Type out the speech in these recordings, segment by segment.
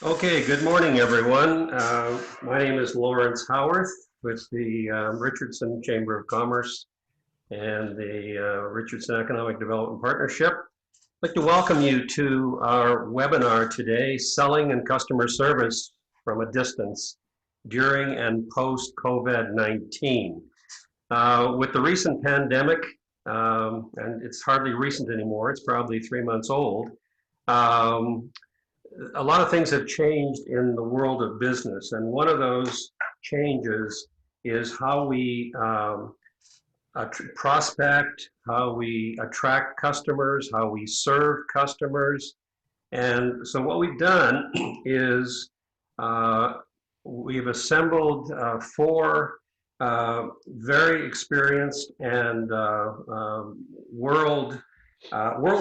Okay, good morning, everyone. My name is Lawrence Howarth with the Richardson Chamber of Commerce and the Richardson Economic Development Partnership. I'd like to welcome you to our webinar today, Selling and Customer Service from a Distance During and Post COVID-19. With the recent pandemic, and it's hardly recent anymore, it's probably 3 months old, a lot of things have changed in the world of business, and one of those changes is how we prospect, how we attract customers, how we serve customers. And so what we've done is we've assembled four very experienced and world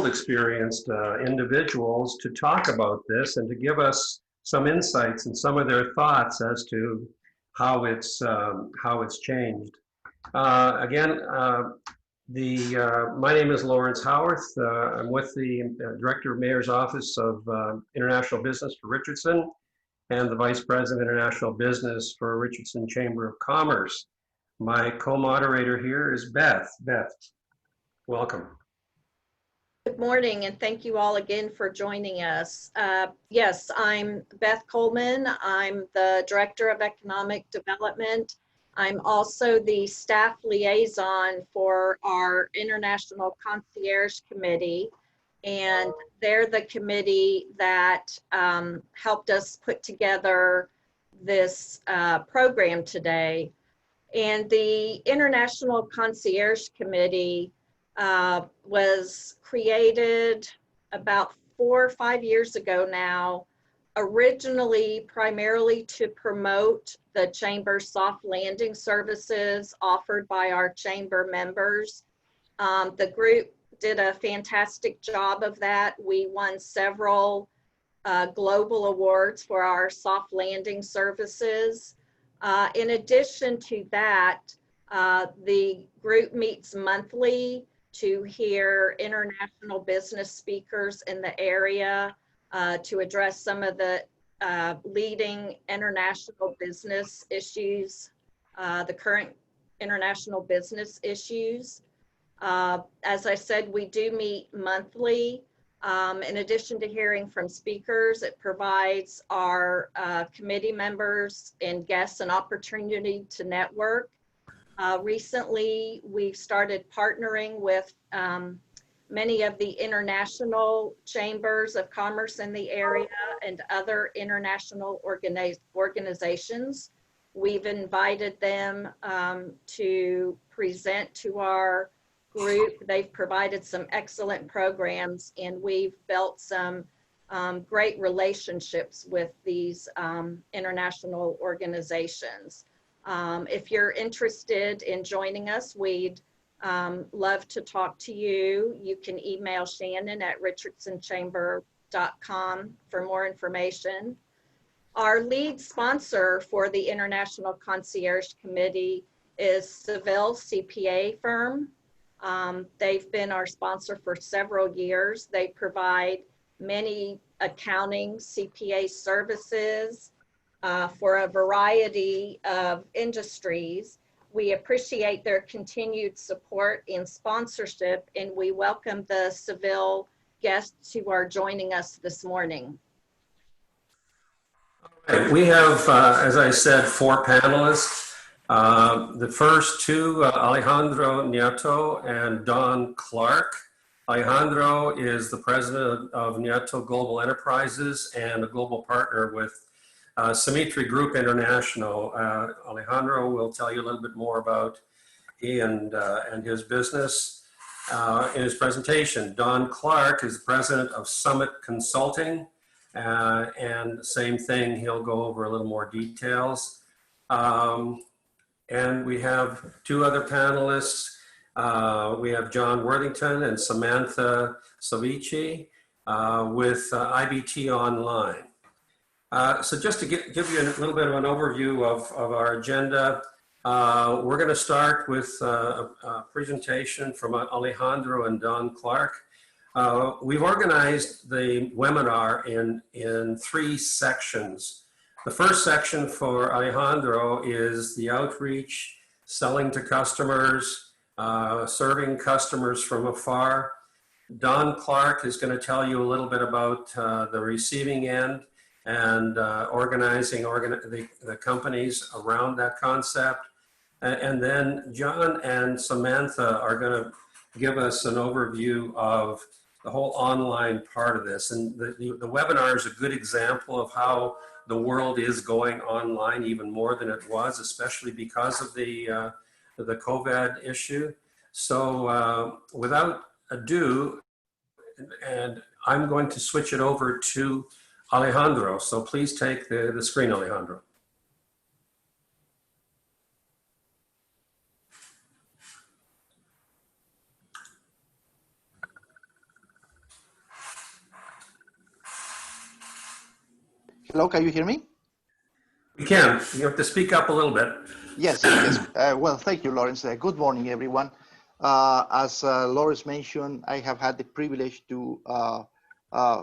experienced individuals to talk about this and to give us some insights and some of their thoughts as to how it's changed. Again, my name is Lawrence Howarth. I'm with the Director of Mayor's Office of International Business for Richardson and the Vice President of International Business for Richardson Chamber of Commerce. My co-moderator here is Beth. Beth, welcome. Good morning, and thank you all again for joining us. Yes, I'm Beth Coleman. I'm the Director of Economic Development. I'm also the staff liaison for our International Concierge Committee, and they're the committee that helped us put together this program today. And the International Concierge Committee was created about 4 or 5 years ago now, originally primarily to promote the Chamber's soft landing services offered by our Chamber members. The group did a fantastic job of that. We won several global awards for our soft landing services. In addition to that, the group meets monthly to hear international business speakers in the area to address some of the leading international business issues, the current international business issues. As I said, we do meet monthly. In addition to hearing from speakers, it provides our committee members and guests an opportunity to network. Recently, we've started partnering with many of the international chambers of commerce in the area and other international organizations. We've invited them to present to our group. They've provided some excellent programs, and we've built some great relationships with these international organizations. If you're interested in joining us, we'd love to talk to you. You can email Shannon at richardsonchamber.com for more information. Our lead sponsor for the International Concierge Committee is Seville CPA firm. They've been our sponsor for several years. They provide many accounting CPA services for a variety of industries. We appreciate their continued support and sponsorship, and we welcome the Seville guests who are joining us this morning. We have, as I said, 4 panelists. The first two, Alejandro Nieto and Don Clark. Alejandro is the president of Nieto Global Enterprises and a global partner with Simitri Group International. Alejandro will tell you a little bit more about he and his business in his presentation. Don Clark is the president of Summit Consulting, and same thing, he'll go over a little more details. And we have 2 other panelists. We have John Worthington and Samantha Soffici with IBT Online. So just to give you a little bit of an overview of our agenda, we're going to start with a presentation from Alejandro and Don Clark. We've organized the webinar in three sections. The first section for Alejandro is the outreach, selling to customers, serving customers from afar. Don Clark is going to tell you a little bit about the receiving end and organizing the companies around that concept. And then John and Samantha are going to give us an overview of the whole online part of this. And the webinar is a good example of how the world is going online even more than it was, especially because of the COVID issue. So without ado, and I'm going to switch it over to Alejandro. So please take the screen, Alejandro. Hello, can you hear me? You can. You have to speak up a little bit. Yes, yes. Well, thank you, Lawrence. Good morning, everyone. As Lawrence mentioned, I have had the privilege to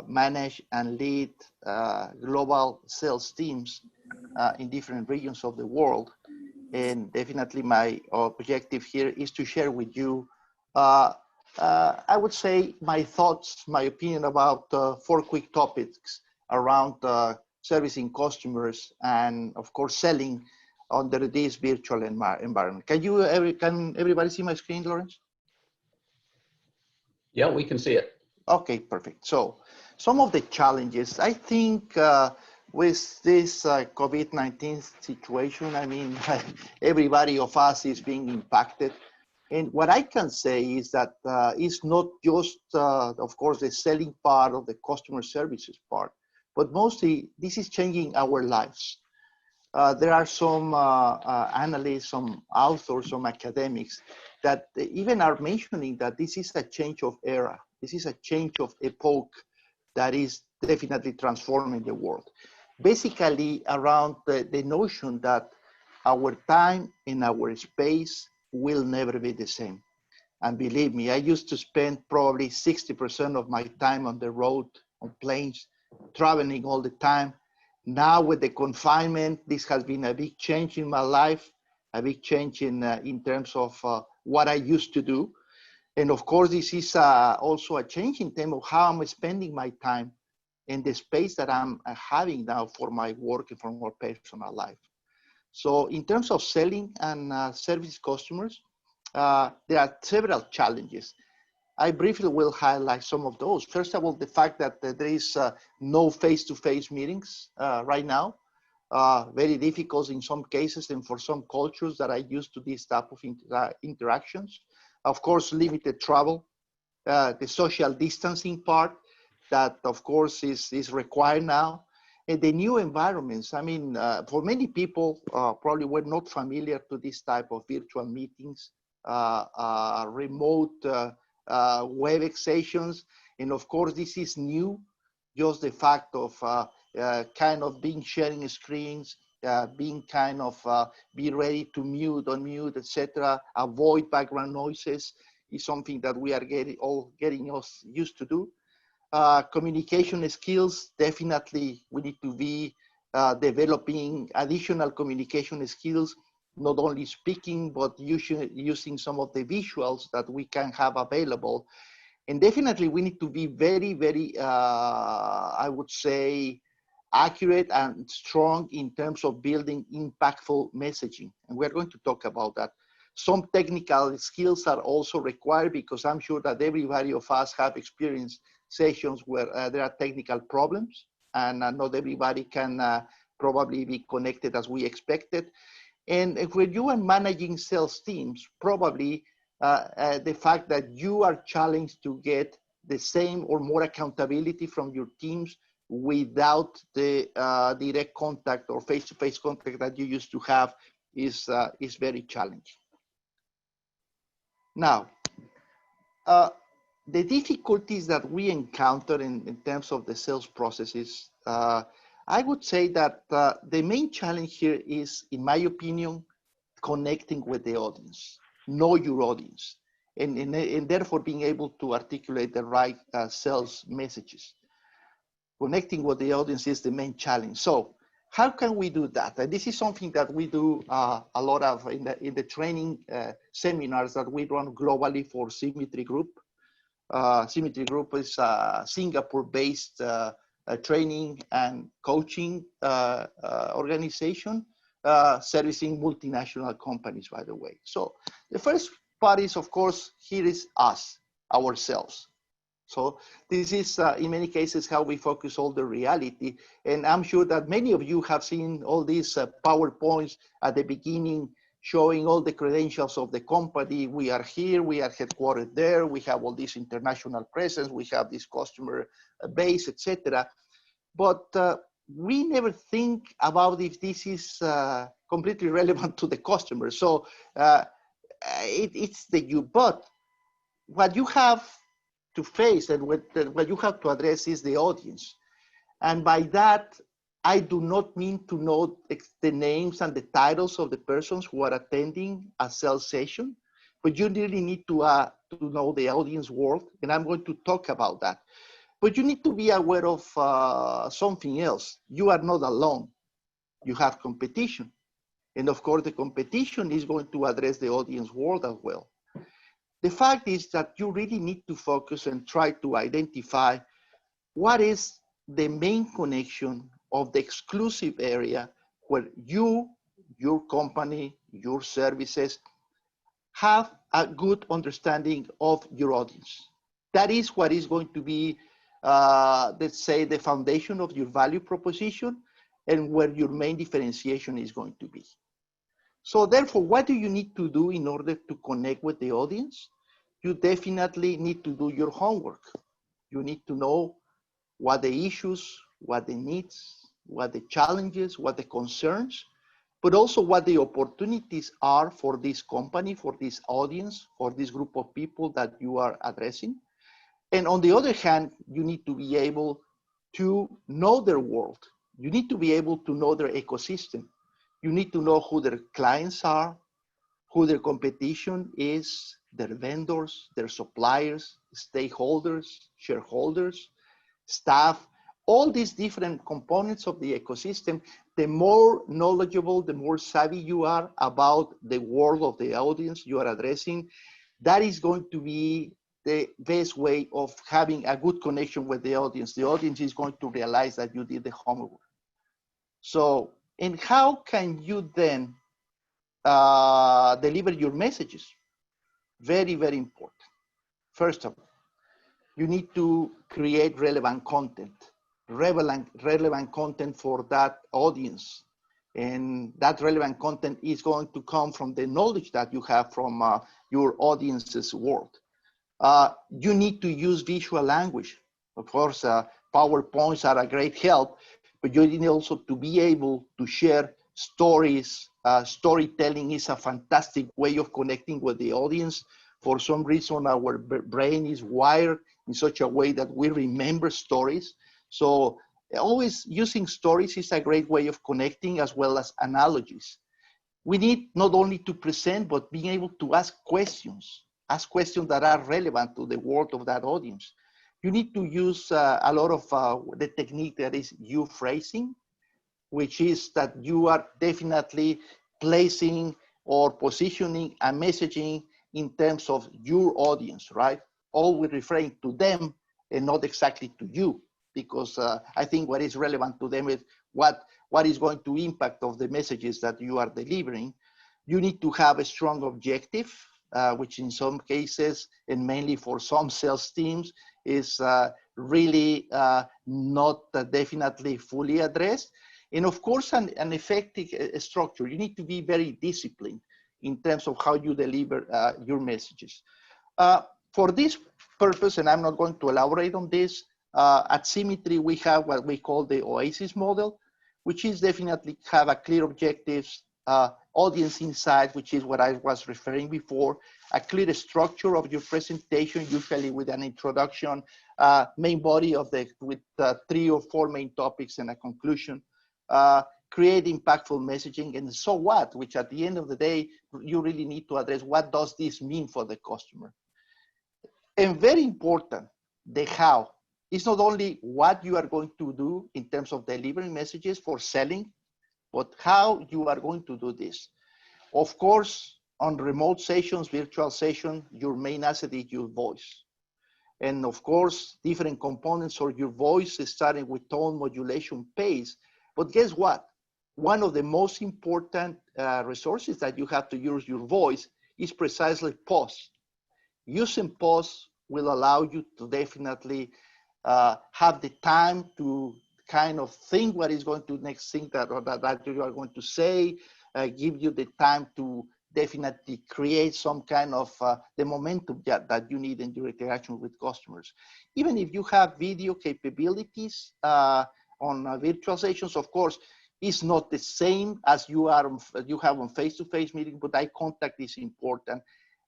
manage and lead global sales teams in different regions of the world. And definitely my objective here is to share with you, I would say, my thoughts, my opinion about 4 quick topics around servicing customers and, of course, selling under this virtual environment. Can everybody see my screen, Lawrence? Yeah, we can see it. Okay, perfect. So some of the challenges, I think with this COVID-19 situation, I mean, everybody of us is being impacted. And what I can say is that it's not just, of course, the selling part of the customer services part, but mostly this is changing our lives. There are some analysts, some authors, some academics that even are mentioning that this is a change of era. This is a change of epoch that is definitely transforming the world. Basically around the notion that our time and our space will never be the same. And believe me, I used to spend probably 60% of my time on the road, on planes, traveling all the time. Now with the confinement, this has been a big change in my life, a big change in terms of what I used to do. And of course, this is also a change in terms of how I'm spending my time and the space that I'm having now for my work and for my personal life. So in terms of selling and service customers, there are several challenges. I briefly will highlight some of those. First of all, the fact that there is no face-to-face meetings right now, very difficult in some cases and for some cultures that are used to this type of interactions. Of course, limited travel, the social distancing part that of course is required now, and the new environments. I mean, for many people probably were not familiar to this type of virtual meetings, remote WebEx sessions, and of course this is new. Just the fact of kind of being sharing screens, being kind of be ready to mute, unmute, etc. Avoid background noises is something that we are getting us used to do. Communication skills, definitely we need to be developing additional communication skills, not only speaking, but using some of the visuals that we can have available. And definitely we need to be very, very, I would say, accurate and strong in terms of building impactful messaging. And we're going to talk about that. Some technical skills are also required because I'm sure that everybody of us have experienced sessions where there are technical problems and not everybody can probably be connected as we expected. And when you are managing sales teams, probably the fact that you are challenged to get the same or more accountability from your teams without the direct contact or face-to-face contact that you used to have is very challenging. Now, the difficulties that we encounter in terms of the sales processes, I would say that the main challenge here is, in my opinion, connecting with the audience, know your audience. and therefore being able to articulate the right sales messages. Connecting with the audience is the main challenge. So how can we do that? And this is something that we do a lot of in the training seminars that we run globally for Simitri Group. Simitri Group is a Singapore-based training and coaching organization servicing multinational companies, by the way. So the first part is, of course, here is us, ourselves. So this is, in many cases, how we focus all the reality. And I'm sure that many of you have seen all these PowerPoints at the beginning, showing all the credentials of the company. We are here, we are headquartered there, we have all this international presence, we have this customer base, etc. But we never think about if this is completely relevant to the customer. So it's the you, but what you have to face and what you have to address is the audience. And by that, I do not mean to know the names and the titles of the persons who are attending a sales session, but you really need to know the audience world, and I'm going to talk about that. But you need to be aware of something else. You are not alone. You have competition. And of course, the competition is going to address the audience world as well. The fact is that you really need to focus and try to identify what is the main connection of the exclusive area where you, your company, your services have a good understanding of your audience. That is what is going to be, let's say, the foundation of your value proposition and where your main differentiation is going to be. So therefore, what do you need to do in order to connect with the audience? You definitely need to do your homework. You need to know what the issues, what the needs, what the challenges, what the concerns, but also what the opportunities are for this company, for this audience, for this group of people that you are addressing. And on the other hand, you need to be able to know their world. You need to be able to know their ecosystem. You need to know who their clients are, who their competition is, their vendors, their suppliers, stakeholders, shareholders, staff, all these different components of the ecosystem. The more knowledgeable, the more savvy you are about the world of the audience you are addressing, that is going to be the best way of having a good connection with the audience. The audience is going to realize that you did the homework. So, and how can you then deliver your messages? Very, very important. First of all, you need to create relevant content for that audience. And that relevant content is going to come from the knowledge that you have from your audience's world. You need to use visual language. Of course, PowerPoints are a great help, but you need also to be able to share stories. Storytelling is a fantastic way of connecting with the audience. For some reason, our brain is wired in such a way that we remember stories. So always using stories is a great way of connecting, as well as analogies. We need not only to present, but being able to ask questions that are relevant to the world of that audience. You need to use a lot of the technique that is you phrasing, which is that you are definitely placing or positioning a messaging in terms of your audience, right? Always referring to them and not exactly to you, because I think what is relevant to them is what is going to impact of the messages that you are delivering. You need to have a strong objective, which in some cases, and mainly for some sales teams, is really not definitely fully addressed. And of course, an effective structure. You need to be very disciplined in terms of how you deliver your messages. For this purpose, and I'm not going to elaborate on this, at Simitri, we have what we call the OASIS model, which is definitely have a clear objectives, audience insight, which is what I was referring before, a clear structure of your presentation, usually with an introduction, main body of with 3 or 4 main topics and a conclusion, create impactful messaging, and so what, which at the end of the day, you really need to address what does this mean for the customer. And very important, the how. It's not only what you are going to do in terms of delivering messages for selling, but how you are going to do this. Of course, on remote sessions, virtual session, your main asset is your voice. And of course, different components of your voice, starting with tone, modulation, pace. But guess what? One of the most important resources that you have to use your voice is precisely pause. Using pause will allow you to definitely have the time to kind of think what is going to next thing that you are going to say, give you the time to definitely create some kind of the momentum that you need in your interaction with customers. Even if you have video capabilities on virtual sessions, of course, it's not the same as you have on face-to-face meeting, but eye contact is important.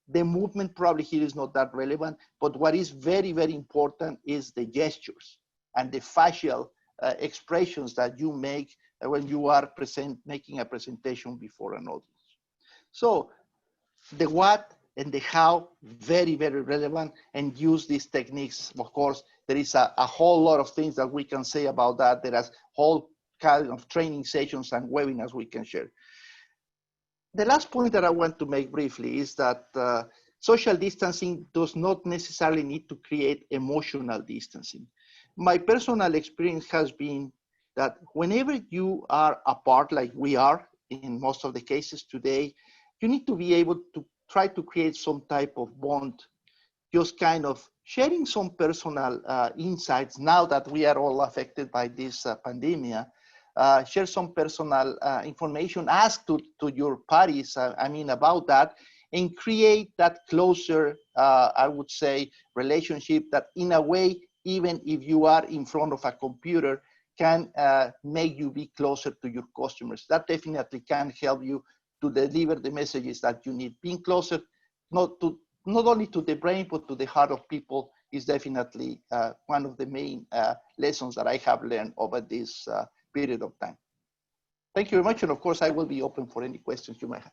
The movement probably here is not that relevant, but what is very, very important is the gestures and the facial expressions that you make when you are making a presentation before an audience. So the what and the how, very, very relevant, and use these techniques. Of course, there is a whole lot of things that we can say about that. There is whole kind of training sessions and webinars we can share. The last point that I want to make briefly is that social distancing does not necessarily need to create emotional distancing. My personal experience has been that whenever you are apart, like we are in most of the cases today, you need to be able to try to create some type of bond, just kind of sharing some personal insights now that we are all affected by this pandemic. Share some personal information, ask to your parties, about that, and create that closer, I would say, relationship that in a way, even if you are in front of a computer, can make you be closer to your customers. That definitely can help you to deliver the messages that you need. Being closer, not only to the brain, but to the heart of people is definitely one of the main lessons that I have learned over this period of time. Thank you very much. And of course, I will be open for any questions you might have.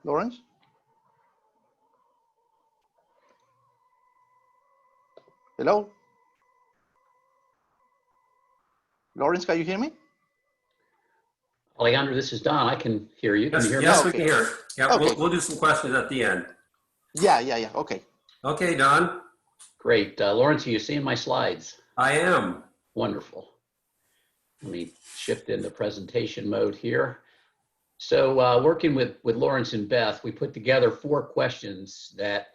Lawrence? Hello? Lawrence, can you hear me? Alejandro, this is Don. I can hear you. Can you hear me? Yes, we can hear. Yeah, Okay. we'll do some questions at the end. Yeah. Okay. Okay, Don. Great. Lawrence, are you seeing my slides? I am. Wonderful. Let me shift into presentation mode here. So working with Lawrence and Beth, we put together 4 questions that,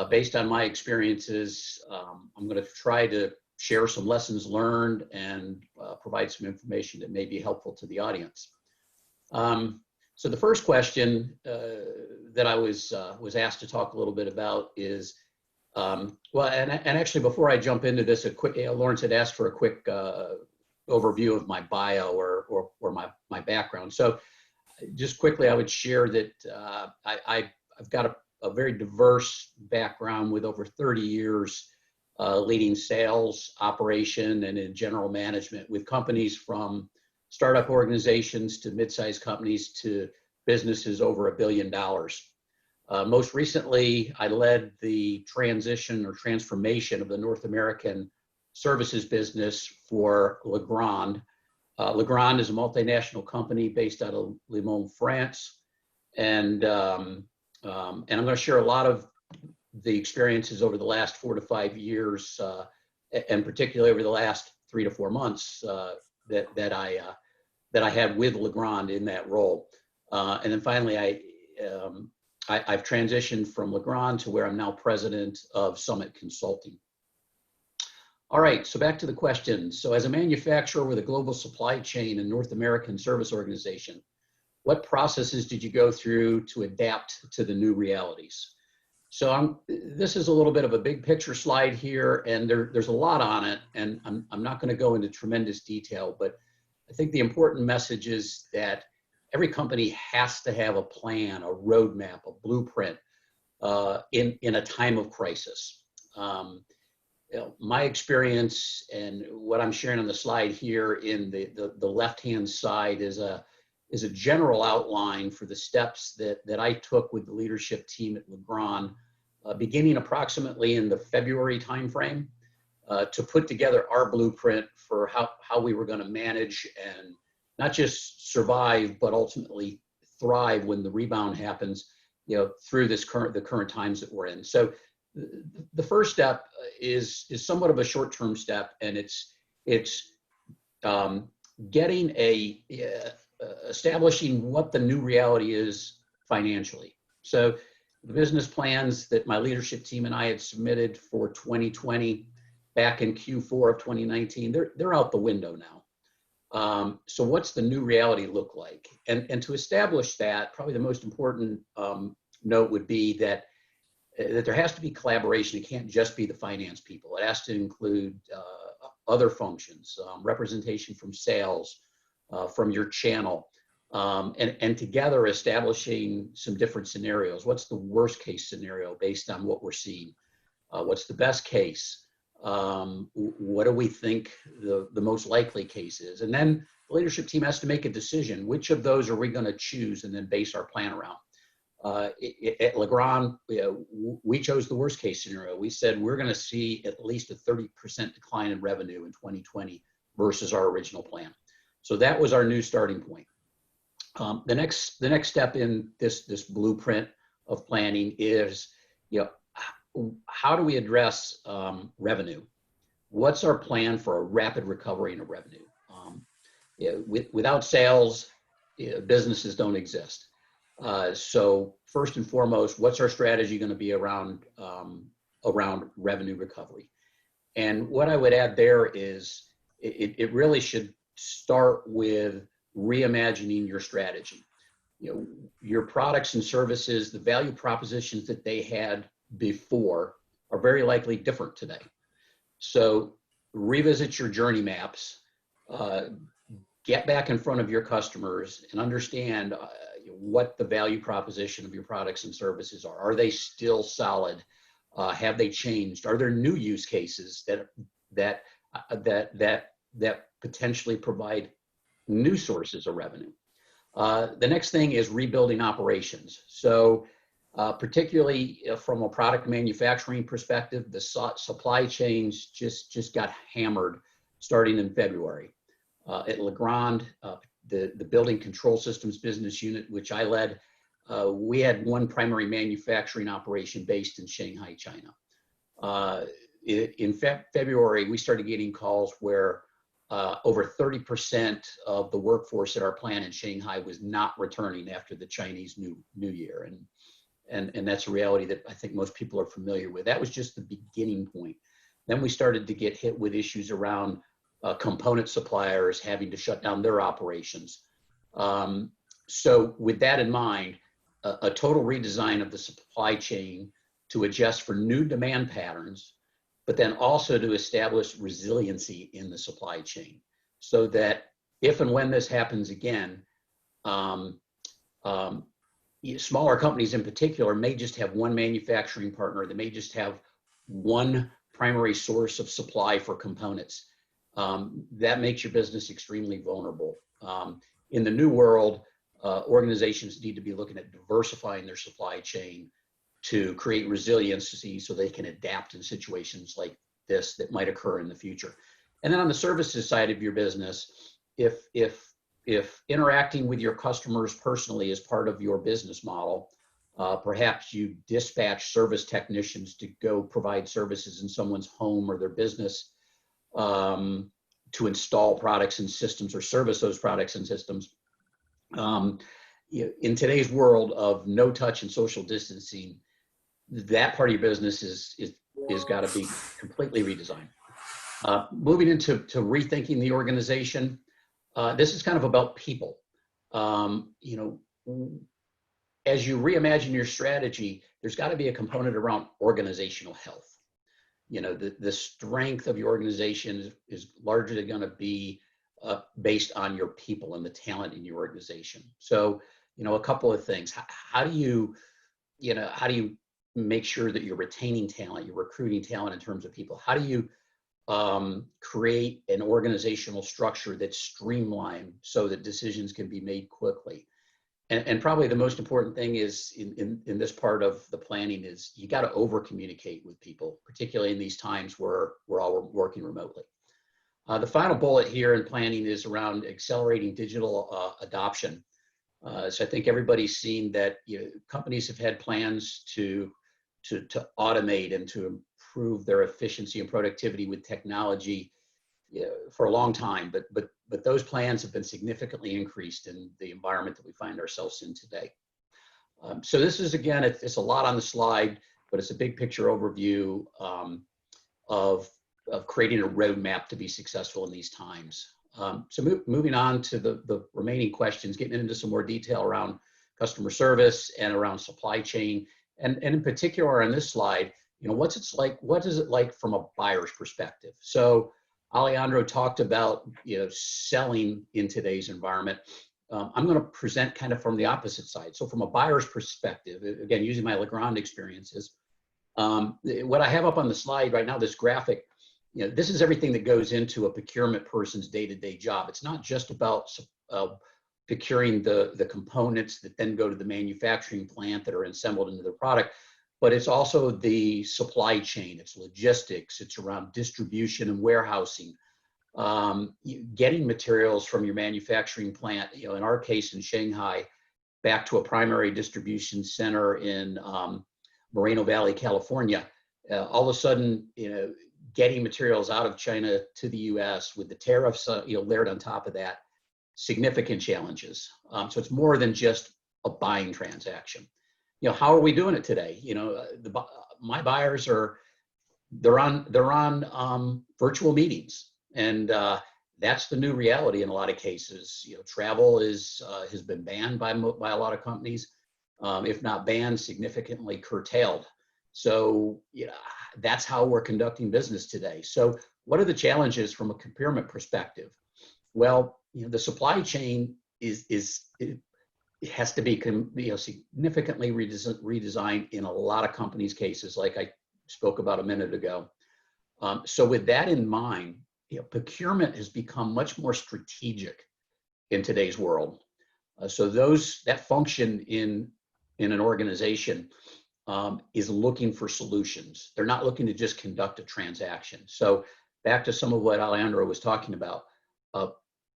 based on my experiences, I'm going to try to share some lessons learned and provide some information that may be helpful to the audience. So the first question that I was asked to talk a little bit about is, actually before I jump into this, Lawrence had asked for a quick overview of my bio or my background. So just quickly, I would share that I've got a very diverse background with over 30 years leading sales, operation, and in general management with companies from startup organizations to mid-sized companies to businesses over $1 billion. Most recently, I led the transition or transformation of the North American services business for Legrand. Legrand is a multinational company based out of Le Mans, France. And I'm going to share a lot of the experiences over the last 4 to 5 years, and particularly over the last 3 to 4 months that I had with Legrand in that role. And then finally, I've transitioned from Legrand to where I'm now president of Summit Consulting. All right, so back to the question. So as a manufacturer with a global supply chain and North American service organization, what processes did you go through to adapt to the new realities? So this is a little bit of a big picture slide here, and there's a lot on it, and I'm not going to go into tremendous detail, but I think the important message is that every company has to have a plan, a roadmap, a blueprint in a time of crisis. My experience and what I'm sharing on the slide here in the left-hand side is is a general outline for the steps that I took with the leadership team at Legrand, beginning approximately in the February timeframe, to put together our blueprint for how we were going to manage and not just survive, but ultimately thrive when the rebound happens, through the current times that we're in. So the first step is somewhat of a short-term step, and it's getting establishing what the new reality is financially. So the business plans that my leadership team and I had submitted for 2020 back in Q4 of 2019, they're out the window now. So what's the new reality look like? And to establish that, probably the most important note would be that there has to be collaboration. It can't just be the finance people. It has to include other functions, representation from sales, from your channel, and together establishing some different scenarios. What's the worst case scenario based on what we're seeing? What's the best case? What do we think the most likely case is? And then the leadership team has to make a decision. Which of those are we going to choose and then base our plan around? At Legrand, we chose the worst case scenario. We said we're going to see at least a 30% decline in revenue in 2020 versus our original plan. So that was our new starting point. The next step in this blueprint of planning is, how do we address revenue? What's our plan for a rapid recovery in revenue? Without sales, businesses don't exist. So first and foremost, what's our strategy going to be around revenue recovery? And what I would add there is it really should start with reimagining your strategy. Your products and services, the value propositions that they had before are very likely different today. So revisit your journey maps, get back in front of your customers and understand what the value proposition of your products and services are. Are they still solid? Have they changed? Are there new use cases that potentially provide new sources of revenue? The next thing is rebuilding operations. So particularly from a product manufacturing perspective, the supply chains just got hammered starting in February. At Legrand, the building control systems business unit, which I led, we had one primary manufacturing operation based in Shanghai, China. In February, we started getting calls where over 30% of the workforce at our plant in Shanghai was not returning after the Chinese New Year. And that's a reality that I think most people are familiar with. That was just the beginning point. Then we started to get hit with issues around component suppliers having to shut down their operations. So with that in mind, a total redesign of the supply chain to adjust for new demand patterns, but then also to establish resiliency in the supply chain so that if and when this happens again, smaller companies in particular may just have one manufacturing partner. They may just have one primary source of supply for components. That makes your business extremely vulnerable. In the new world, organizations need to be looking at diversifying their supply chain to create resiliency so they can adapt in situations like this that might occur in the future. And then on the services side of your business, if interacting with your customers personally is part of your business model, perhaps you dispatch service technicians to go provide services in someone's home or their business to install products and systems or service those products and systems. In today's world of no touch and social distancing, that part of your business is got to be completely redesigned. Moving into rethinking the organization, this is kind of about people. As you reimagine your strategy, there's got to be a component around organizational health. The strength of your organization is largely going to be based on your people and the talent in your organization. So, a couple of things. How do you make sure that you're retaining talent, you're recruiting talent in terms of people? How do you create an organizational structure that's streamlined so that decisions can be made quickly. And probably the most important thing is in this part of the planning is you got to over communicate with people, particularly in these times where we're all working remotely. The final bullet here in planning is around accelerating digital adoption. So I think everybody's seen that companies have had plans to automate and to improve their efficiency and productivity with technology for a long time, but those plans have been significantly increased in the environment that we find ourselves in today. So this is, again, it's a lot on the slide, but it's a big picture overview of creating a roadmap to be successful in these times. So moving on to the remaining questions, getting into some more detail around customer service and around supply chain, and in particular on this slide, what is it like from a buyer's perspective? So Alejandro talked about selling in today's environment. I'm going to present kind of from the opposite side. So from a buyer's perspective, again, using my Legrand experiences, what I have up on the slide right now, this graphic, this is everything that goes into a procurement person's day-to-day job. It's not just about procuring the components that then go to the manufacturing plant that are assembled into the product, but it's also the supply chain, it's logistics, it's around distribution and warehousing, getting materials from your manufacturing plant, in our case in Shanghai, back to a primary distribution center in Moreno Valley, California. All of a sudden, getting materials out of China to the US with the tariffs layered on top of that, significant challenges. So it's more than just a buying transaction. How are we doing it today? My buyers they're on virtual meetings, and that's the new reality in a lot of cases. Travel has been banned by a lot of companies, if not banned, significantly curtailed. So that's how we're conducting business today. So what are the challenges from a procurement perspective? Well, the supply chain it has to be significantly redesigned in a lot of companies' cases, like I spoke about a minute ago. So with that in mind, procurement has become much more strategic in today's world. So that function in an organization is looking for solutions. They're not looking to just conduct a transaction. So back to some of what Alejandro was talking about,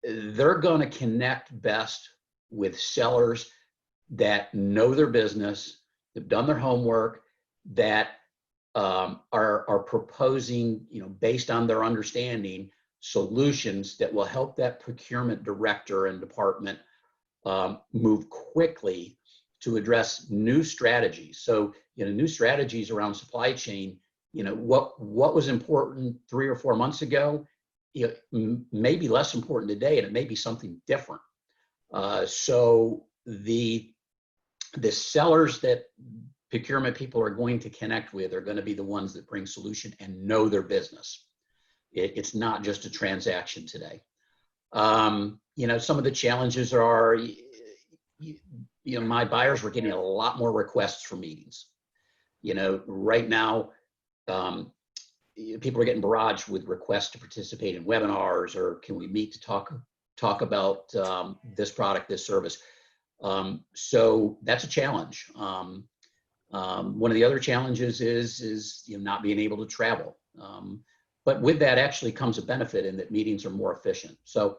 they're going to connect best with sellers that know their business, have done their homework, that are proposing, based on their understanding, solutions that will help that procurement director and department move quickly to address new strategies. So, new strategies around supply chain, what was important 3 or 4 months ago, may be less important today, and it may be something different. So the sellers that procurement people are going to connect with are going to be the ones that bring solution and know their business. It's not just a transaction today. Some of the challenges are, my buyers were getting a lot more requests for meetings. Right now, people are getting barraged with requests to participate in webinars, or can we meet to talk about this product, this service. So that's a challenge. One of the other challenges is not being able to travel. But with that actually comes a benefit in that meetings are more efficient. So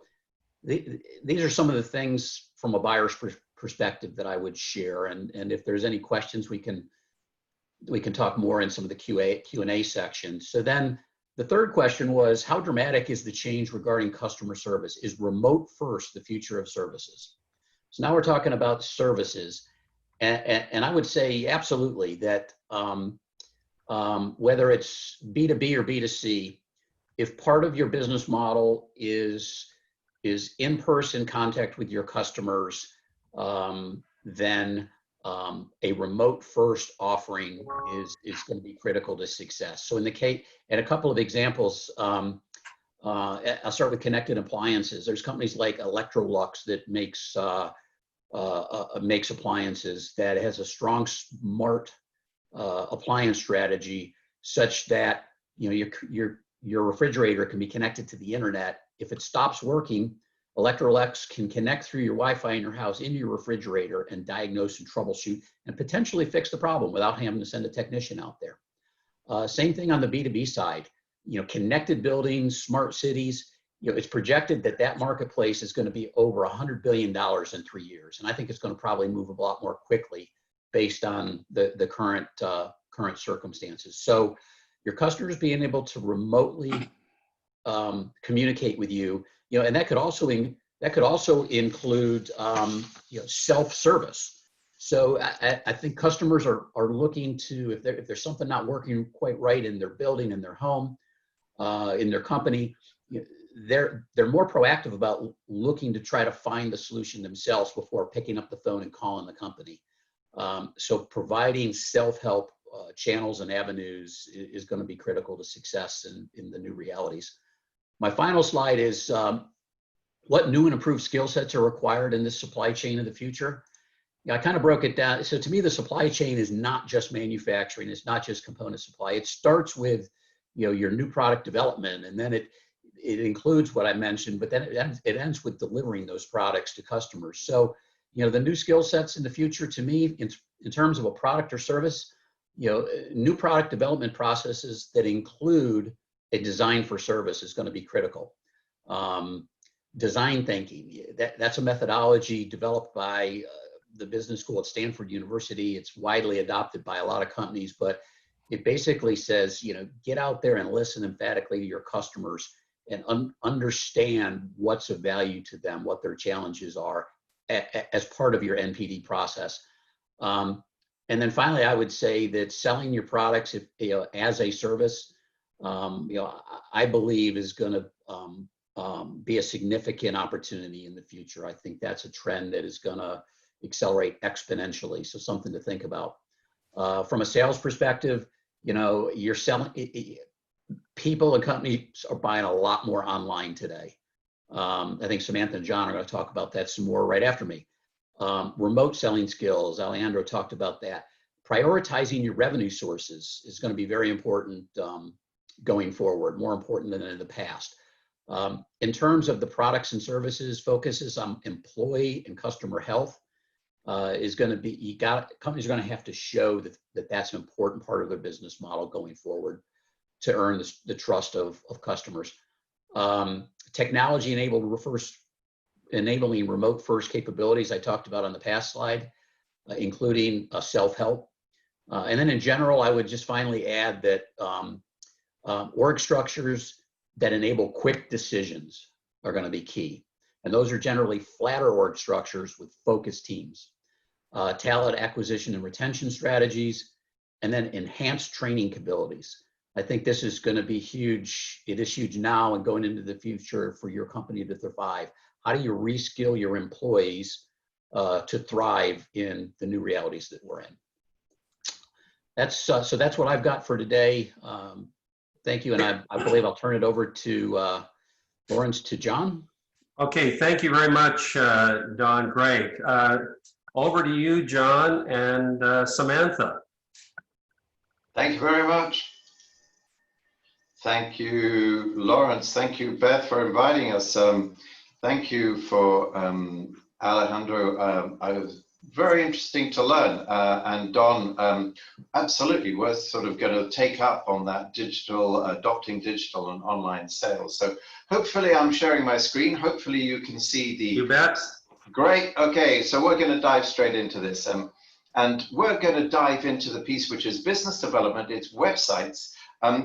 these are some of the things from a buyer's perspective that I would share. And if there's any questions, we can talk more in some of the Q&A section. So then the third question was, how dramatic is the change regarding customer service? Is remote first the future of services? So now we're talking about services. And I would say absolutely that whether it's B2B or B2C, if part of your business model is in-person contact with your customers, then a remote first offering is going to be critical to success. So in the case, and a couple of examples, I'll start with connected appliances. There's companies like Electrolux that makes appliances that has a strong smart appliance strategy, such that your your refrigerator can be connected to the internet. If it stops working, Electrolux can connect through your Wi-Fi in your house into your refrigerator and diagnose and troubleshoot and potentially fix the problem without having to send a technician out there. Same thing on the B2B side. Connected buildings, smart cities. It's projected that that marketplace is going to be over $100 billion in 3 years, and I think it's going to probably move a lot more quickly based on the current circumstances. So, your customers being able to remotely communicate with you, and that could also include self-service. So I think customers are looking to, if there's something not working quite right in their building, in their home, in their company, they're more proactive about looking to try to find the solution themselves before picking up the phone and calling the company. So providing self-help channels and avenues is going to be critical to success in the new realities. My final slide is what new and improved skill sets are required in this supply chain of the future. I kind of broke it down. So to me, the supply chain is not just manufacturing. It's not just component supply. It starts with your new product development, and then it includes what I mentioned, but then it ends with delivering those products to customers. So the new skill sets in the future, to me, in terms of a product or service, new product development processes that include a design for service is going to be critical. Design thinking, that's a methodology developed by the business school at Stanford University. It's widely adopted by a lot of companies, but it basically says, get out there and listen emphatically to your customers and understand what's of value to them, what their challenges are as part of your NPD process. And then finally, I would say that selling your products as a service, I believe is going to be a significant opportunity in the future. I think that's a trend that is going to accelerate exponentially. So something to think about. From a sales perspective, you're selling, people and companies are buying a lot more online today. I think Samantha and John are going to talk about that some more right after me. Remote selling skills, Alejandro talked about that. Prioritizing your revenue sources is going to be very important going forward, more important than in the past. In terms of the products and services, focuses on employee and customer health is going to be, companies are going to have to show that that's an important part of their business model going forward to earn the trust of customers. Technology enabling remote first capabilities I talked about on the past slide, including self-help. And then in general, I would just finally add that org structures that enable quick decisions are going to be key. And those are generally flatter org structures with focused teams, talent acquisition and retention strategies, and then enhanced training capabilities. I think this is going to be huge. It is huge now and going into the future for your company to thrive. How do you reskill your employees to thrive in the new realities that we're in? So that's what I've got for today. Thank you, and I believe I'll turn it over to Lawrence to John. Okay, thank you very much, Don. Great. Over to you, John and Samantha. Thank you very much. Thank you, Lawrence. Thank you, Beth, for inviting us. Thank you for Alejandro. I was very interesting to learn. And Don, absolutely worth sort of going to take up on that adopting digital and online sales. So hopefully I'm sharing my screen. Hopefully you can see the... You bet. Great. Okay, so we're going to dive straight into this. And we're going to dive into the piece which is business development. It's websites.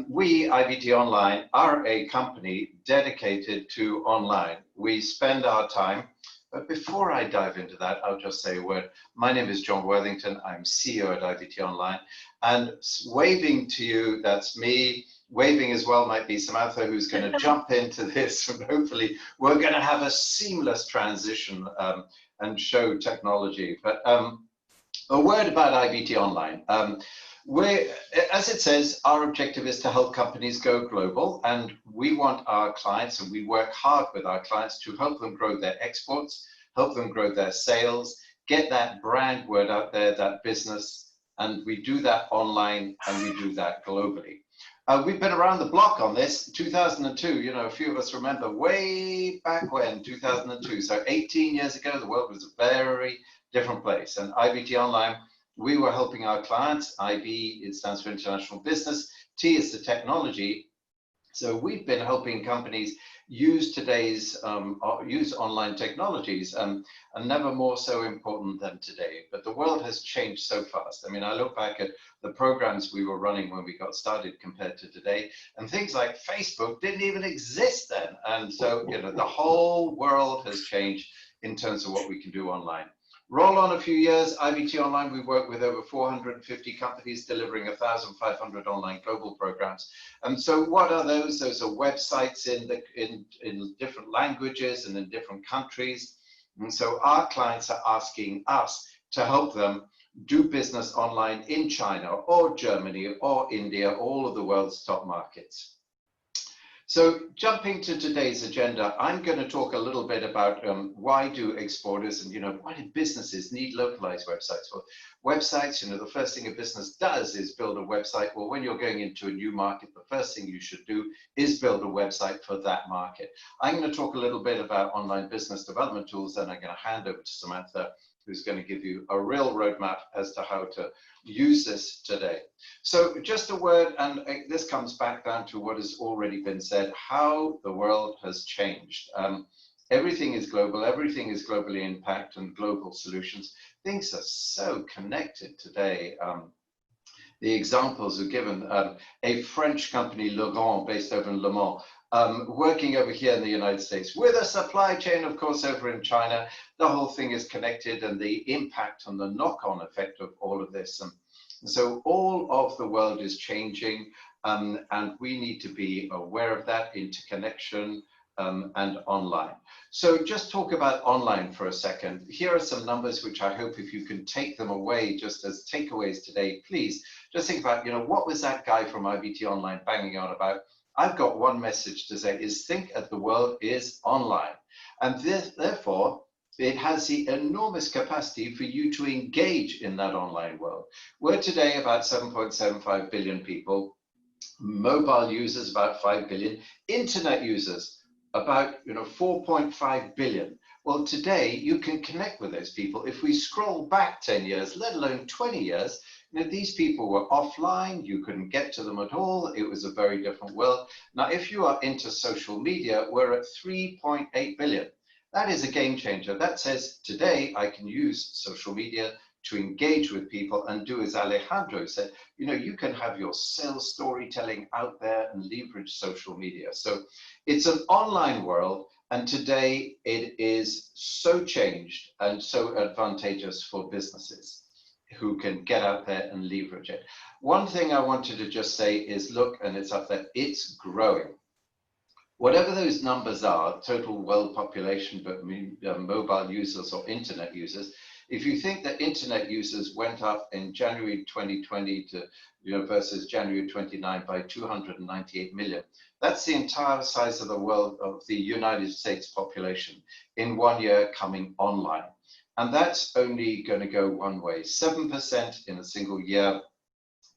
We, IVT Online, are a company dedicated to online. We spend our time, but before I dive into that, I'll just say a word. My name is John Worthington. I'm CEO at IVT Online. And waving to you, that's me. Waving as well might be Samantha, who's going to jump into this. And hopefully we're going to have a seamless transition and show technology. But a word about IVT Online. As it says, our objective is to help companies go global, and we want our clients, and we work hard with our clients to help them grow their exports, help them grow their sales, get that brand word out there, that business, and we do that online and we do that globally. We've been around the block on this, 2002, you know, a few of us remember way back when, 2002. So 18 years ago, the world was a very different place. And IBT Online, we were helping our clients. IB, it stands for International Business. T is the technology. So we've been helping companies use today's, use online technologies, and never more so important than today. But the world has changed so fast. I mean, I look back at the programs we were running when we got started compared to today, and things like Facebook didn't even exist then. And so, you know, the whole world has changed in terms of what we can do online. Roll on a few years, IBT Online, we work with over 450 companies delivering 1,500 online global programs. And so what are those? Those are websites in different languages and in different countries. And so our clients are asking us to help them do business online in China or Germany or India, all of the world's top markets. So jumping to today's agenda, I'm going to talk a little bit about why do exporters and, you know, why do businesses need localized websites? Well, websites, you know, the first thing a business does is build a website. Well, when you're going into a new market, the first thing you should do is build a website for that market. I'm going to talk a little bit about online business development tools, and I'm going to hand over to Samantha, who's going to give you a real roadmap as to how to use this today. So just a word, and this comes back down to what has already been said, how the world has changed. Everything is global, everything is globally impacted and global solutions. Things are so connected today. The examples are given. A French company, Legrand, based over in Le Mans, working over here in the United States with a supply chain, of course, over in China. The whole thing is connected, and the impact and the knock-on effect of all of this. And so all of the world is changing, and we need to be aware of that interconnection and online. So just talk about online for a second. Here are some numbers which I hope if you can take them away just as takeaways today, please just think about, you know, what was that guy from IBT Online banging on about? I've got one message to say is think of the world is online. And therefore, it has the enormous capacity for you to engage in that online world. We're today about 7.75 billion people, mobile users about 5 billion, internet users about 4.5 billion. Well, today you can connect with those people. If we scroll back 10 years, let alone 20 years, these people were offline, you couldn't get to them at all. It was a very different world. Now, if you are into social media, we're at 3.8 billion. That is a game changer. That says today I can use social media to engage with people and do as Alejandro said, you can have your sales storytelling out there and leverage social media. So it's an online world, and today it is so changed and so advantageous for businesses who can get out there and leverage it. One thing I wanted to just say is, look, and it's up there, it's growing. Whatever those numbers are, total world population, but mobile users or internet users, if you think that internet users went up in January 2020 to versus January 29 by 298 million, that's the entire size of the world of the United States population in 1 year coming online. And that's only going to go one way, 7% in a single year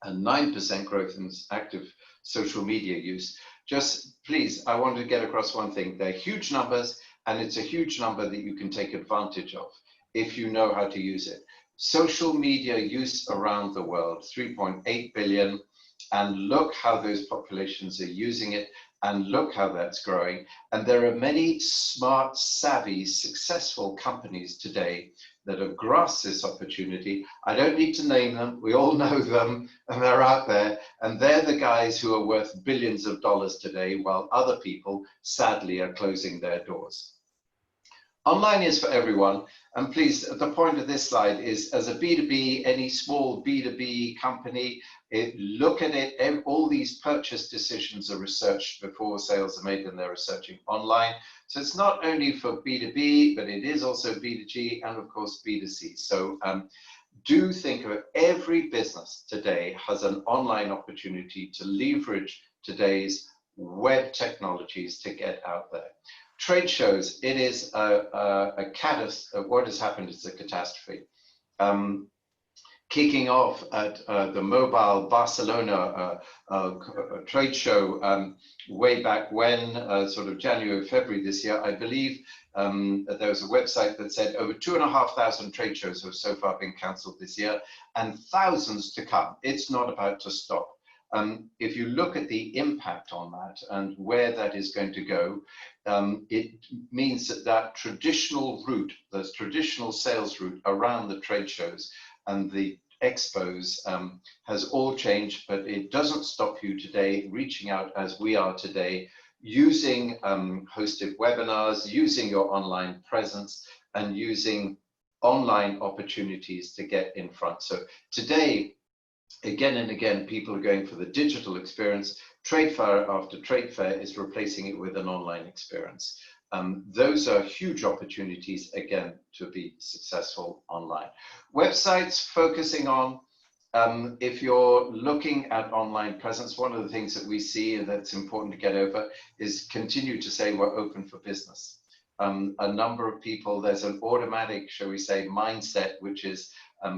and 9% growth in active social media use. Just please, I want to get across one thing. They're huge numbers, and it's a huge number that you can take advantage of if you know how to use it. Social media use around the world, 3.8 billion, and look how those populations are using it, and look how that's growing. And there are many smart, savvy, successful companies today that have grasped this opportunity. I don't need to name them, we all know them, and they're out there, and they're the guys who are worth billions of dollars today, while other people, sadly, are closing their doors. Online is for everyone, and please, the point of this slide is, as a B2B, any small B2B company, look at it, all these purchase decisions are researched before sales are made, and they're researching online. So it's not only for B2B, but it is also B2G and of course B2C. So do think of it, every business today has an online opportunity to leverage today's web technologies to get out there. Trade shows, it is what has happened is a catastrophe. kicking off at the Mobile Barcelona trade show way back when, sort of January, February this year, I believe there was a website that said over 2,500 trade shows have so far been cancelled this year and thousands to come. It's not about to stop. If you look at the impact on that and where that is going to go, it means that that traditional route, the traditional sales route around the trade shows and the expos has all changed, but it doesn't stop you today reaching out as we are today, using hosted webinars, using your online presence, and using online opportunities to get in front. So today, again and again, people are going for the digital experience. Trade fair after trade fair is replacing it with an online experience. Those are huge opportunities, again, to be successful online. Websites focusing on, if you're looking at online presence, one of the things that we see and that's important to get over is continue to say we're open for business. A number of people, there's an automatic, shall we say, mindset, which is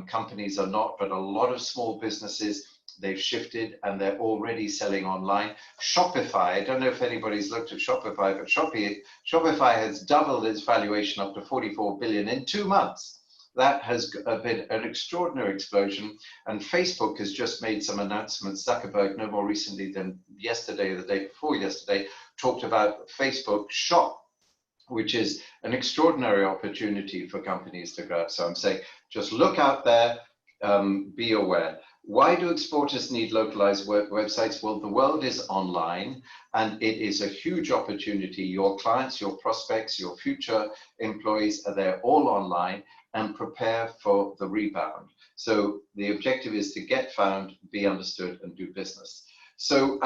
companies are not, but a lot of small businesses, they've shifted and they're already selling online. Shopify, I don't know if anybody's looked at Shopify, but Shopify has doubled its valuation up to 44 billion in 2 months. That has been an extraordinary explosion. And Facebook has just made some announcements. Zuckerberg, no more recently than yesterday or the day before yesterday, talked about Facebook Shop, which is an extraordinary opportunity for companies to grab. So I'm saying, just look out there, be aware. Why do exporters need localized websites? Well, the world is online and it is a huge opportunity. Your clients, your prospects, your future employees are there all online, and prepare for the rebound. So the objective is to get found, be understood, and do business. So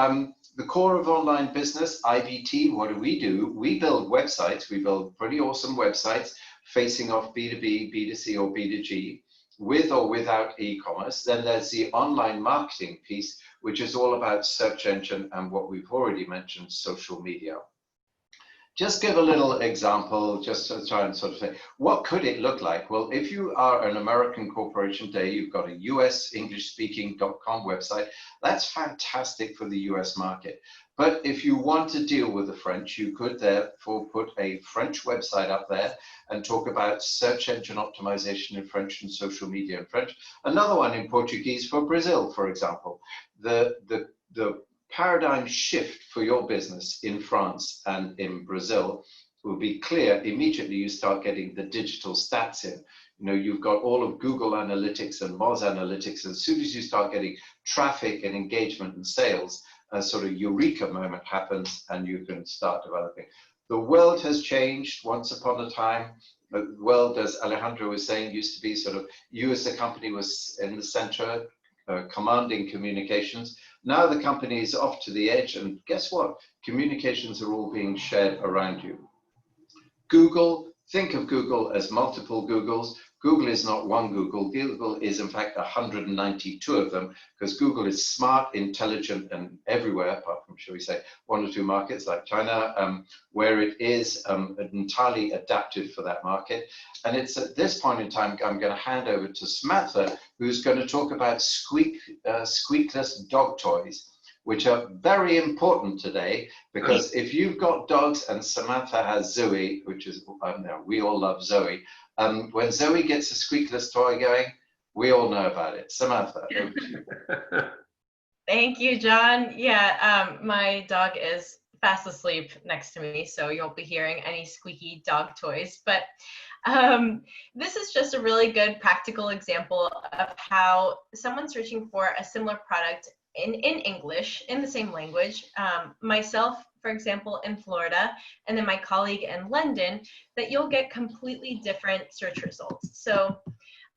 the core of online business, IVT, what do? We build websites. We build pretty awesome websites facing off B2B, B2C, or B2G, with or without e-commerce. Then there's the online marketing piece, which is all about search engine and what we've already mentioned, social media. Just give a little example, just to try and sort of say, what could it look like? Well, if you are an American corporation today, you've got a US English-speaking.com website, that's fantastic for the US market. But if you want to deal with the French, you could therefore put a French website up there and talk about search engine optimization in French and social media in French. Another one in Portuguese for Brazil, for example. The paradigm shift for your business in France and in Brazil will be clear immediately you start getting the digital stats in. You know, you've got all of Google Analytics and Moz Analytics, and as soon as you start getting traffic and engagement and sales, a sort of eureka moment happens and you can start developing. The world has changed. Once upon a time, the world, as Alejandro was saying, used to be sort of, you as a company was in the center, commanding communications. Now the company is off to the edge, and guess what? Communications are all being shared around you. Google, think of Google as multiple Googles. Google is not one Google. Google is in fact 192 of them, because Google is smart, intelligent, and everywhere, apart from, shall we say, 1 or 2 markets like China, where it is entirely adapted for that market. And it's at this point in time, I'm going to hand over to Samantha, who's going to talk about squeakless dog toys, which are very important today, because if you've got dogs, and Samantha has Zoe, which is, we all love Zoe, when Zoe gets a squeakless toy going, we all know about it. Samantha, over to you. Thank you, John. Yeah, my dog is fast asleep next to me, so you won't be hearing any squeaky dog toys. But this is just a really good practical example of how someone searching for a similar product in English, in the same language, myself, for example, in Florida, and then my colleague in London, that you'll get completely different search results. So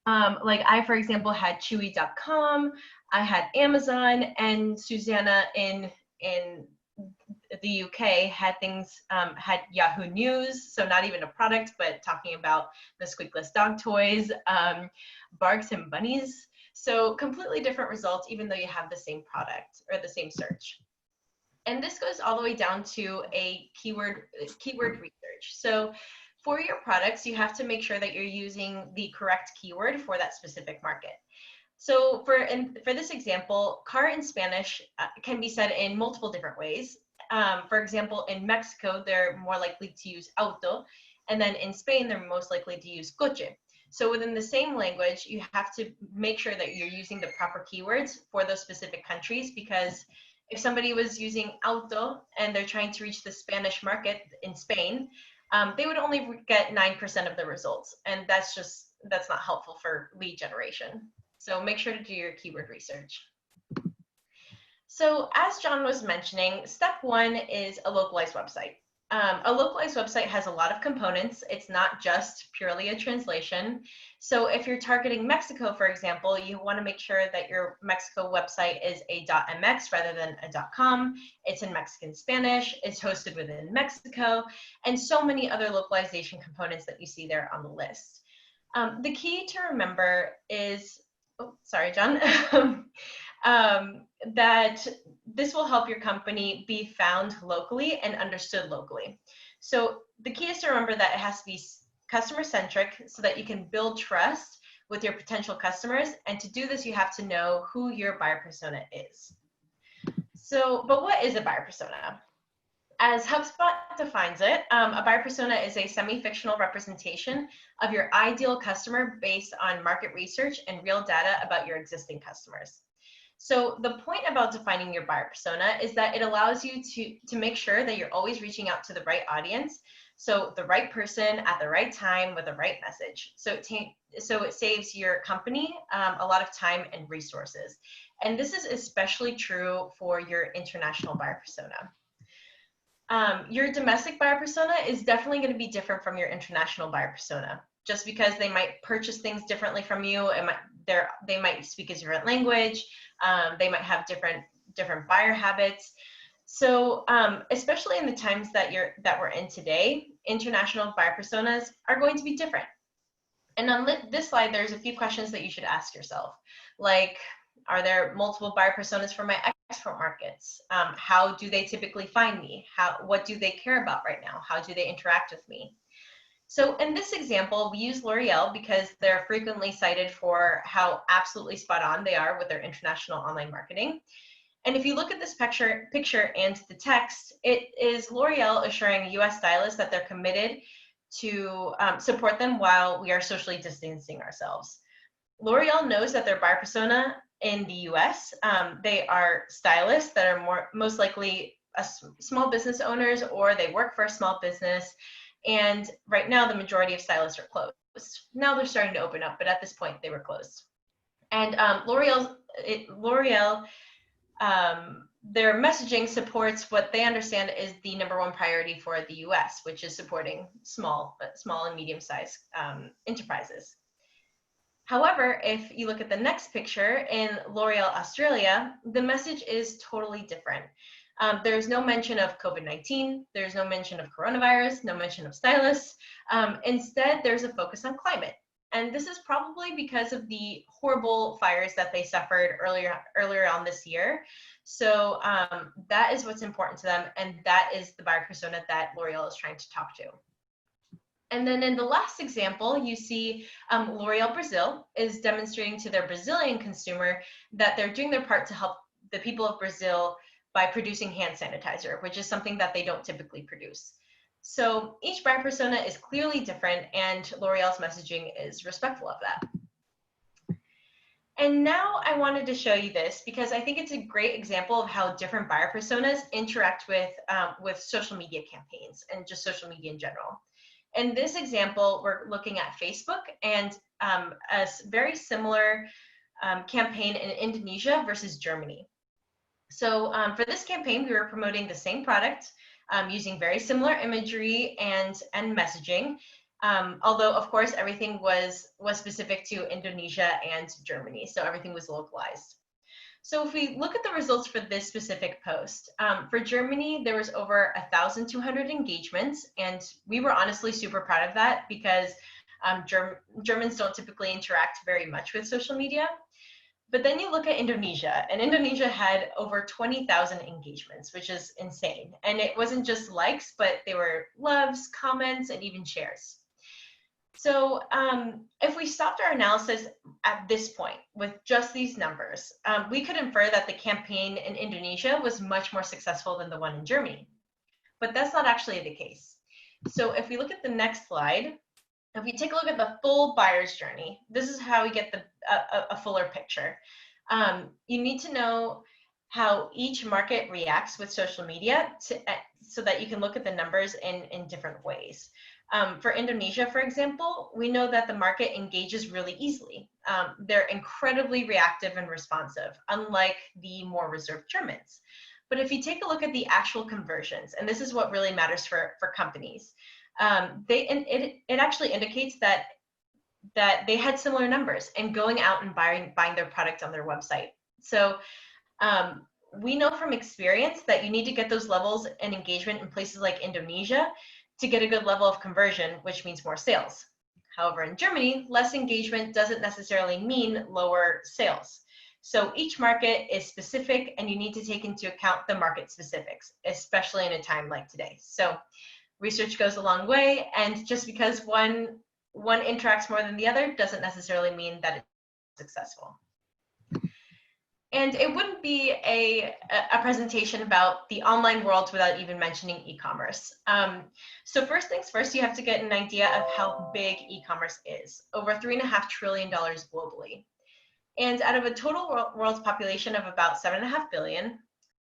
like I, for example, had Chewy.com, I had Amazon, and Susanna in the UK had things, had Yahoo News, so not even a product, but talking about the squeakless dog toys, Barks and Bunnies. So completely different results, even though you have the same product or the same search. And this goes all the way down to a keyword research. So for your products, you have to make sure that you're using the correct keyword for that specific market. So for this example, car in Spanish can be said in multiple different ways. For example, in Mexico, they're more likely to use auto, and then in Spain, they're most likely to use coche. So within the same language, you have to make sure that you're using the proper keywords for those specific countries, because if somebody was using auto and they're trying to reach the Spanish market in Spain, they would only get 9% of the results. And that's not helpful for lead generation. So make sure to do your keyword research. So as John was mentioning, step one is a localized website. A localized website has a lot of components. It's not just purely a translation. So if you're targeting Mexico, for example, you want to make sure that your Mexico website is a .mx rather than a .com. It's in Mexican Spanish. It's hosted within Mexico, and so many other localization components that you see there on the list. The key to remember is, oh, sorry, John, that this will help your company be found locally and understood locally. So the key is to remember that it has to be customer-centric so that you can build trust with your potential customers. And to do this, you have to know who your buyer persona is. So, but what is a buyer persona? As HubSpot defines it, a buyer persona is a semi-fictional representation of your ideal customer based on market research and real data about your existing customers. So the point about defining your buyer persona is that it allows you to make sure that you're always reaching out to the right audience, so the right person at the right time with the right message. So it saves your company a lot of time and resources. And this is especially true for your international buyer persona. Your domestic buyer persona is definitely going to be different from your international buyer persona, just because they might purchase things differently from you. They might speak a different language. They might have different buyer habits. So especially in the times that we're in today, international buyer personas are going to be different. And on this slide, there's a few questions that you should ask yourself, like, are there multiple buyer personas for my export markets? How do they typically find me? What do they care about right now? How do they interact with me? So in this example, we use L'Oreal because they're frequently cited for how absolutely spot on they are with their international online marketing. And if you look at this picture and the text, it is L'Oreal assuring US stylists that they're committed to support them while we are socially distancing ourselves. L'Oreal knows that their buyer persona in the US, they are stylists that are most likely small business owners, or they work for a small business. And right now, the majority of stylists are closed. Now they're starting to open up, but at this point, they were closed. And L'Oreal, their messaging supports what they understand is the #1 priority for the US, which is supporting small and medium-sized enterprises. However, if you look at the next picture in L'Oreal Australia, the message is totally different. There's no mention of COVID-19, there's no mention of coronavirus, no mention of stylists. Instead, there's a focus on climate. And this is probably because of the horrible fires that they suffered earlier on this year. So that is what's important to them, and that is the buyer persona that L'Oreal is trying to talk to. And then in the last example, you see L'Oreal Brazil is demonstrating to their Brazilian consumer that they're doing their part to help the people of Brazil by producing hand sanitizer, which is something that they don't typically produce. So each buyer persona is clearly different, and L'Oreal's messaging is respectful of that. And now I wanted to show you this because I think it's a great example of how different buyer personas interact with social media campaigns and just social media in general. In this example, we're looking at Facebook and a very similar campaign in Indonesia versus Germany. So for this campaign, we were promoting the same product using very similar imagery and messaging, although of course everything was specific to Indonesia and Germany, so everything was localized. So if we look at the results for this specific post, for Germany, there was over 1,200 engagements, and we were honestly super proud of that because Germans don't typically interact very much with social media. But then you look at Indonesia, and Indonesia had over 20,000 engagements, which is insane. And it wasn't just likes, but they were loves, comments, and even shares. So if we stopped our analysis at this point with just these numbers, we could infer that the campaign in Indonesia was much more successful than the one in Germany. But that's not actually the case. So if we look at the next slide, if we take a look at the full buyer's journey, this is how we get a fuller picture. You need to know how each market reacts with social media so that you can look at the numbers in different ways. For Indonesia, for example, we know that the market engages really easily. They're incredibly reactive and responsive, unlike the more reserved Germans. But if you take a look at the actual conversions, and this is what really matters for companies, it actually indicates that they had similar numbers and going out and buying their product on their website. So we know from experience that you need to get those levels and engagement in places like Indonesia to get a good level of conversion, which means more sales. However, in Germany, less engagement doesn't necessarily mean lower sales. So each market is specific, and you need to take into account the market specifics, especially in a time like today. So research goes a long way, and just because one interacts more than the other doesn't necessarily mean that it's successful. And it wouldn't be a presentation about the online world without even mentioning e-commerce. So first things first, you have to get an idea of how big e-commerce is, over $3.5 trillion globally. And out of a total world's population of about 7.5 billion,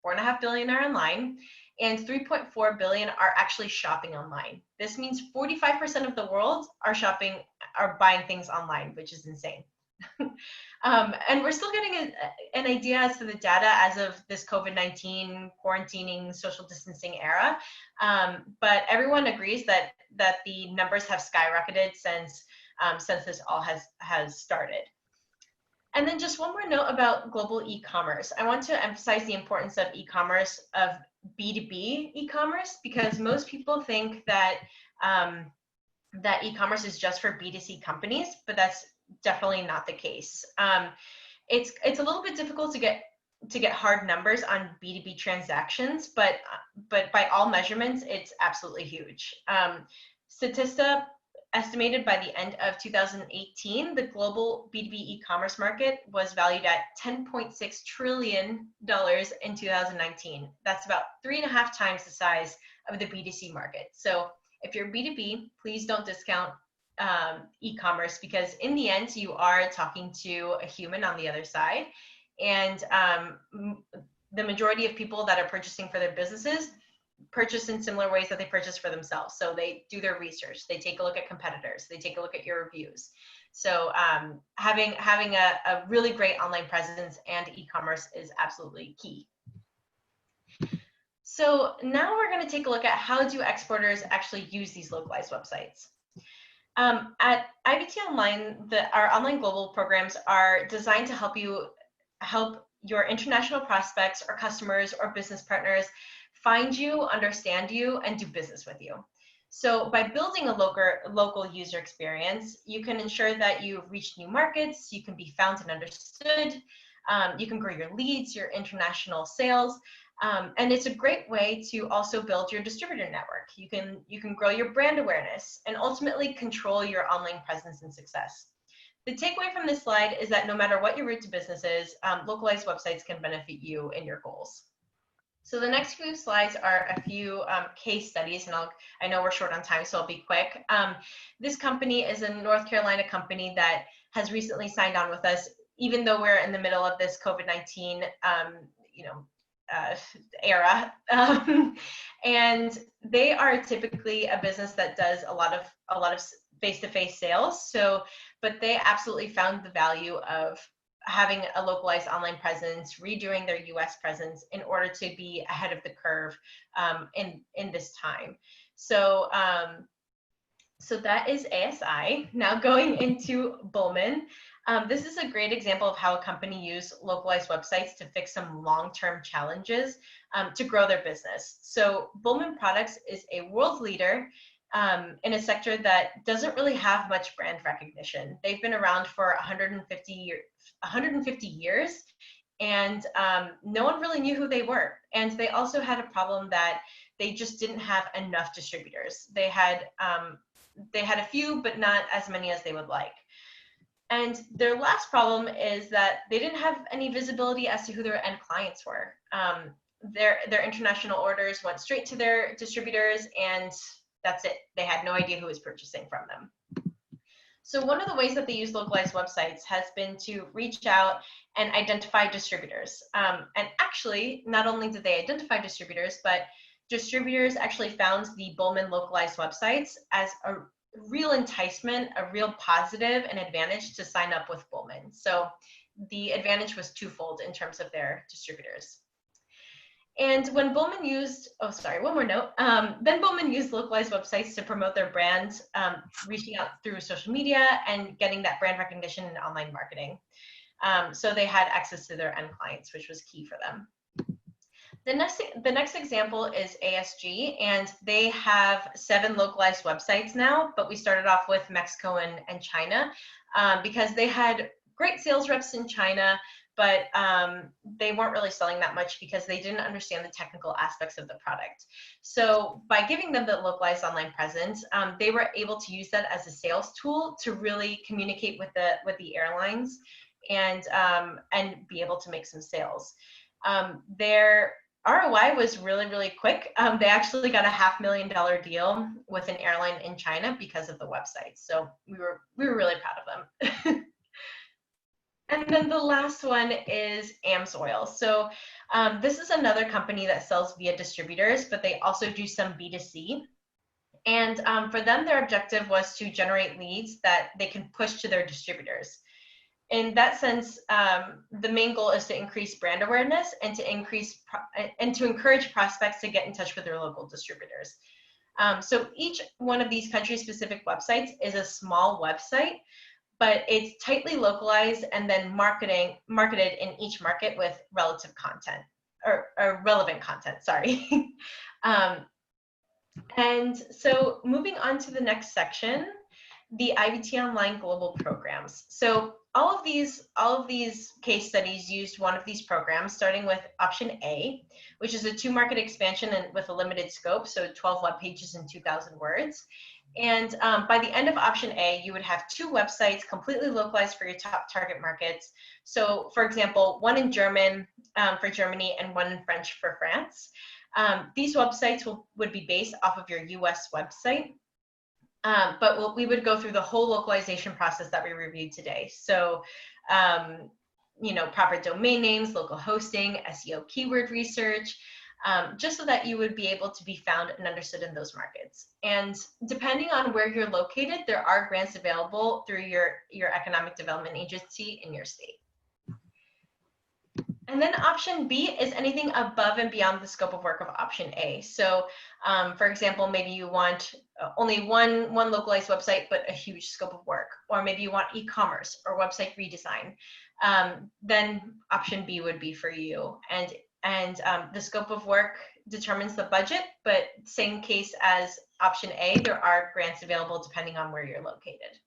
4.5 billion are online, and 3.4 billion are actually shopping online. This means 45% of the world are buying things online, which is insane. And we're still getting an idea as to the data as of this COVID-19 quarantining, social distancing era. But everyone agrees that the numbers have skyrocketed since this all has started. And then just one more note about global e-commerce. I want to emphasize the importance of e-commerce, of B2B e-commerce, because most people think that that e-commerce is just for B2C companies, but that's definitely not the case. It's a little bit difficult to get hard numbers on B2B transactions, but by all measurements, it's absolutely huge. Statista estimated by the end of 2018, the global B2B e-commerce market was valued at $10.6 trillion in 2019. That's about 3.5 times the size of the B2C market. So if you're B2B, please don't discount e-commerce, because in the end, you are talking to a human on the other side. And the majority of people that are purchasing for their businesses purchase in similar ways that they purchase for themselves. So they do their research, they take a look at competitors, they take a look at your reviews. So having a really great online presence and e-commerce is absolutely key. So now we're going to take a look at how do exporters actually use these localized websites. At IBT Online, our online global programs are designed to help your international prospects or customers or business partners find you, understand you, and do business with you. So by building a local user experience, you can ensure that you reach new markets, you can be found and understood, you can grow your leads, your international sales, and it's a great way to also build your distributor network. You can grow your brand awareness and ultimately control your online presence and success. The takeaway from this slide is that no matter what your route to business is, localized websites can benefit you in your goals. So the next few slides are a few case studies, and I know we're short on time, so I'll be quick. This company is a North Carolina company that has recently signed on with us, even though we're in the middle of this COVID-19 era. And they are typically a business that does a lot of face-to-face sales. But they absolutely found the value of having a localized online presence, redoing their US presence in order to be ahead of the curve in this time. So that is ASI. Now going into Bullman. This is a great example of how a company used localized websites to fix some long-term challenges to grow their business. So Bullman Products is a world leader in a sector that doesn't really have much brand recognition. They've been around for 150 years, and no one really knew who they were. And they also had a problem that they just didn't have enough distributors. They had they had a few, but not as many as they would like. And their last problem is that they didn't have any visibility as to who their end clients were. Their international orders went straight to their distributors, and that's it. They had no idea who was purchasing from them. So one of the ways that they use localized websites has been to reach out and identify distributors. And actually, not only did they identify distributors, but distributors actually found the Bowman localized websites as a real enticement, a real positive and advantage to sign up with Bowman. So the advantage was twofold in terms of their distributors. And when Bowman used, one more note, then Bowman used localized websites to promote their brand, reaching out through social media and getting that brand recognition in online marketing. So they had access to their end clients, which was key for them. The next example is ASG, and they have 7 localized websites now, but we started off with Mexico and China because they had great sales reps in China, but they weren't really selling that much because they didn't understand the technical aspects of the product. So by giving them the localized online presence, they were able to use that as a sales tool to really communicate with the airlines and be able to make some sales. Their ROI was really, really quick. They actually got a $500,000 deal with an airline in China because of the website. So we were really proud of them. And then the last one is AMSOIL. So this is another company that sells via distributors, but they also do some B2C. And for them, their objective was to generate leads that they can push to their distributors. In that sense, the main goal is to increase brand awareness and to encourage prospects to get in touch with their local distributors. So each one of these country-specific websites is a small website, but it's tightly localized and then marketed in each market with relative content or relevant content, sorry. And so moving on to the next section, the IVT Online Global Programs. So all of these case studies used one of these programs, starting with option A, which is a 2-market expansion and with a limited scope, so 12 web pages and 2,000 words. And by the end of option A, you would have 2 websites completely localized for your top target markets. So for example, one in German for Germany and one in French for France. These websites would be based off of your US website. But we would go through the whole localization process that we reviewed today. So, proper domain names, local hosting, SEO keyword research, just so that you would be able to be found and understood in those markets. And depending on where you're located, there are grants available through your economic development agency in your state. And then option B is anything above and beyond the scope of work of option A. So for example, maybe you want only one localized website, but a huge scope of work, or maybe you want e-commerce or website redesign. Then option B would be for you. And the scope of work determines the budget, but same case as option A, there are grants available depending on where you're located.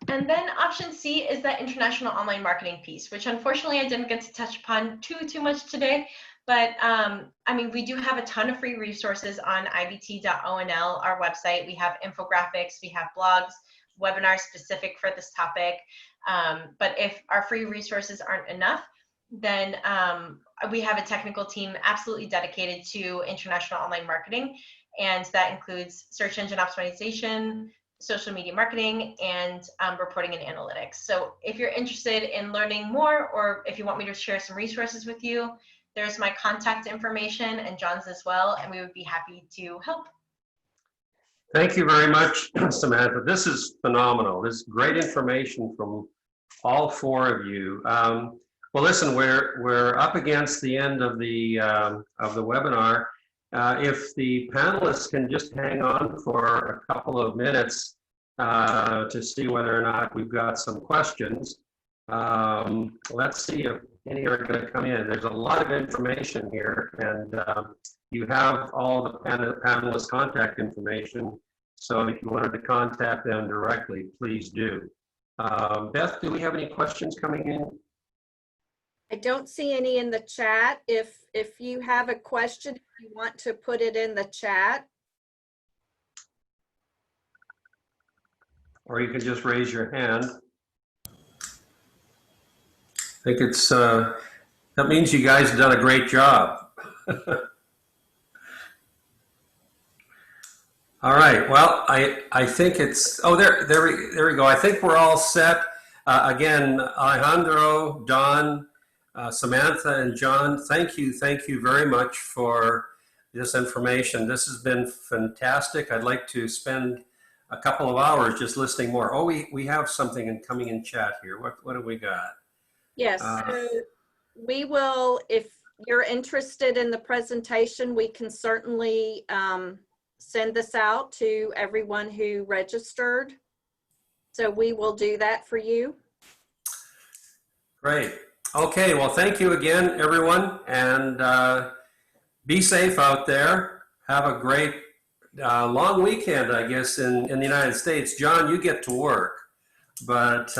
And then option C is that international online marketing piece, which unfortunately I didn't get to touch upon too much today. But we do have a ton of free resources on ivt.onl, our website. We have infographics, we have blogs, webinars specific for this topic. But if our free resources aren't enough, then we have a technical team absolutely dedicated to international online marketing. And that includes search engine optimization, social media marketing, and reporting and analytics. So if you're interested in learning more, or if you want me to share some resources with you, there's my contact information and John's as well, and we would be happy to help. Thank you very much, Samantha. This is phenomenal. This is great information from all 4 of you. Well, listen, we're up against the end of the webinar. If the panelists can just hang on for a couple of minutes to see whether or not we've got some questions. Let's see if any are going to come in. There's a lot of information here, and you have all the panelists' contact information. So if you wanted to contact them directly, please do. Beth, do we have any questions coming in? I don't see any in the chat. If you have a question, if you want to put it in the chat. or you can just raise your hand. I think it's, that means you guys have done a great job. All right, well, I think it's, oh, there we go. I think we're all set. Again, Alejandro, Don, Samantha, and John, thank you very much for this information. This has been fantastic. I'd like to spend a couple of hours just listening more. Oh, we have something coming in chat here. What do we got? Yes, so we will, if you're interested in the presentation, we can certainly send this out to everyone who registered. So we will do that for you. Great. Okay, well, thank you again, everyone, and be safe out there. Have a great long weekend, I guess, in the United States. John, you get to work, but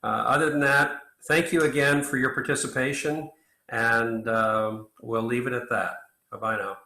other than that, thank you again for your participation, and we'll leave it at that. Bye-bye now.